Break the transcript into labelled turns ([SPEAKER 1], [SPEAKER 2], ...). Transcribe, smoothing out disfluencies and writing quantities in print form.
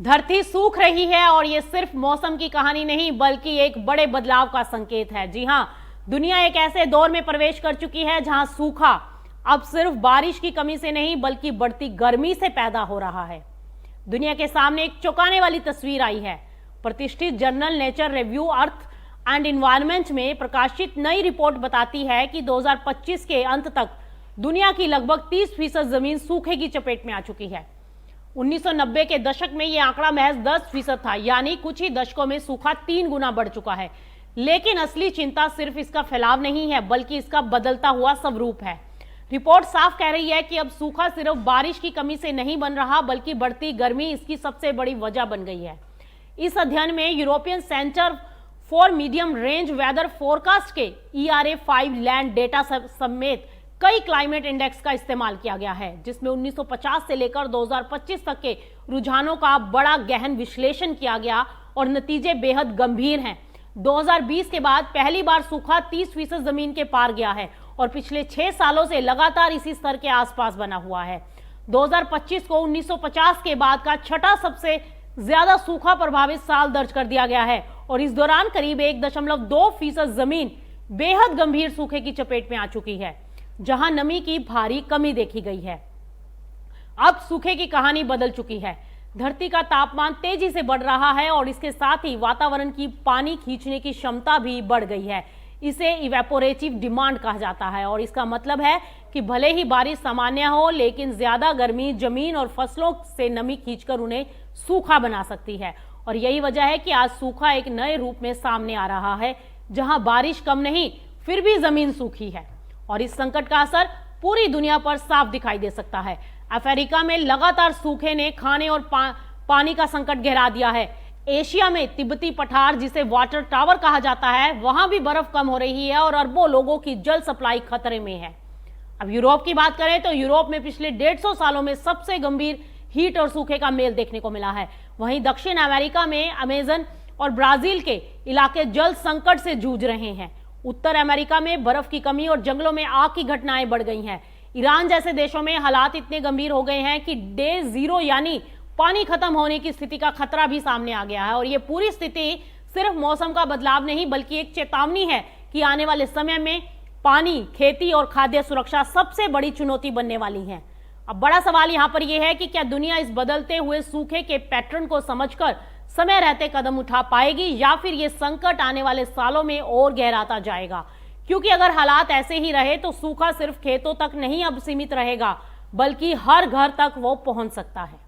[SPEAKER 1] धरती सूख रही है और ये सिर्फ मौसम की कहानी नहीं बल्कि एक बड़े बदलाव का संकेत है। जी हां, दुनिया एक ऐसे दौर में प्रवेश कर चुकी है जहां सूखा अब सिर्फ बारिश की कमी से नहीं बल्कि बढ़ती गर्मी से पैदा हो रहा है। दुनिया के सामने एक चौंकाने वाली तस्वीर आई है। प्रतिष्ठित journal nature review earth and environment में प्रकाशित नई रिपोर्ट बताती है कि 2025 के अंत तक दुनिया की लगभग 30% जमीन सूखे की चपेट में आ चुकी है। 1990 के दशक में यह आंकड़ा महज 10% था, यानी कुछ ही दशकों में सूखा 3 गुना बढ़ चुका है। लेकिन असली चिंता सिर्फ इसका फैलाव नहीं है बल्कि इसका बदलता हुआ स्वरूप है। रिपोर्ट साफ कह रही है कि अब सूखा सिर्फ बारिश की कमी से नहीं बन रहा बल्कि बढ़ती गर्मी इसकी सबसे बड़ी वजह बन गई है। इस अध्ययन में European centre for medium range weather forecast के ERA5 लैंड डेटा समेत कई क्लाइमेट इंडेक्स का इस्तेमाल किया गया है, जिसमें 1950 से लेकर 2025 तक के रुझानों का बड़ा गहन विश्लेषण किया गया और नतीजे बेहद गंभीर हैं। 2020 के बाद पहली बार सूखा 30% जमीन के पार गया है और पिछले 6 सालों से लगातार इसी स्तर के आसपास बना हुआ है। 2025 को 1950 के बाद का छठा सबसे ज्यादा सूखा प्रभावित साल दर्ज कर दिया गया है और इस दौरान करीब 1.2% जमीन बेहद गंभीर सूखे की चपेट में आ चुकी है, जहां नमी की भारी कमी देखी गई है। अब सूखे की कहानी बदल चुकी है। धरती का तापमान तेजी से बढ़ रहा है और इसके साथ ही वातावरण की पानी खींचने की क्षमता भी बढ़ गई है। इसे इवेपोरेटिव डिमांड कहा जाता है और इसका मतलब है कि भले ही बारिश सामान्य हो लेकिन ज्यादा गर्मी जमीन और फसलों से नमी खींचकर उन्हें सूखा बना सकती है। और यही वजह है कि आज सूखा एक नए रूप में सामने आ रहा है, जहां बारिश कम नहीं फिर भी जमीन सूखी है और इस संकट का असर पूरी दुनिया पर साफ दिखाई दे सकता है। अफ्रीका में लगातार सूखे ने खाने और पानी का संकट गहरा दिया है। एशिया में तिब्बती पठार, जिसे वाटर टावर कहा जाता है, वहां भी बर्फ कम हो रही है और अरबों लोगों की जल सप्लाई खतरे में है। अब यूरोप की बात करें तो यूरोप में पिछले 150 सालों में सबसे गंभीर हीट और सूखे का मेल देखने को मिला है। वहीं दक्षिण अमेरिका में अमेजन और ब्राजील के इलाके जल संकट से जूझ रहे हैं। उत्तर अमेरिका में बर्फ की कमी और जंगलों में आग की घटनाएं बढ़ गई हैं। ईरान जैसे देशों में हालात इतने गंभीर हो गए हैं कि डे जीरो यानी पानी खत्म होने की स्थिति का खतरा भी सामने आ गया है। और ये पूरी स्थिति सिर्फ मौसम का बदलाव नहीं बल्कि एक चेतावनी है कि आने वाले समय में पानी, खेती और खाद्य सुरक्षा सबसे बड़ी चुनौती बनने वाली है। अब बड़ा सवाल यहाँ पर यह है कि क्या दुनिया इस बदलते हुए सूखे के पैटर्न को समझकर समय रहते कदम उठा पाएगी या फिर ये संकट आने वाले सालों में और गहराता जाएगा। क्योंकि अगर हालात ऐसे ही रहे तो सूखा सिर्फ खेतों तक नहीं अब सीमित रहेगा बल्कि हर घर तक वो पहुंच सकता है।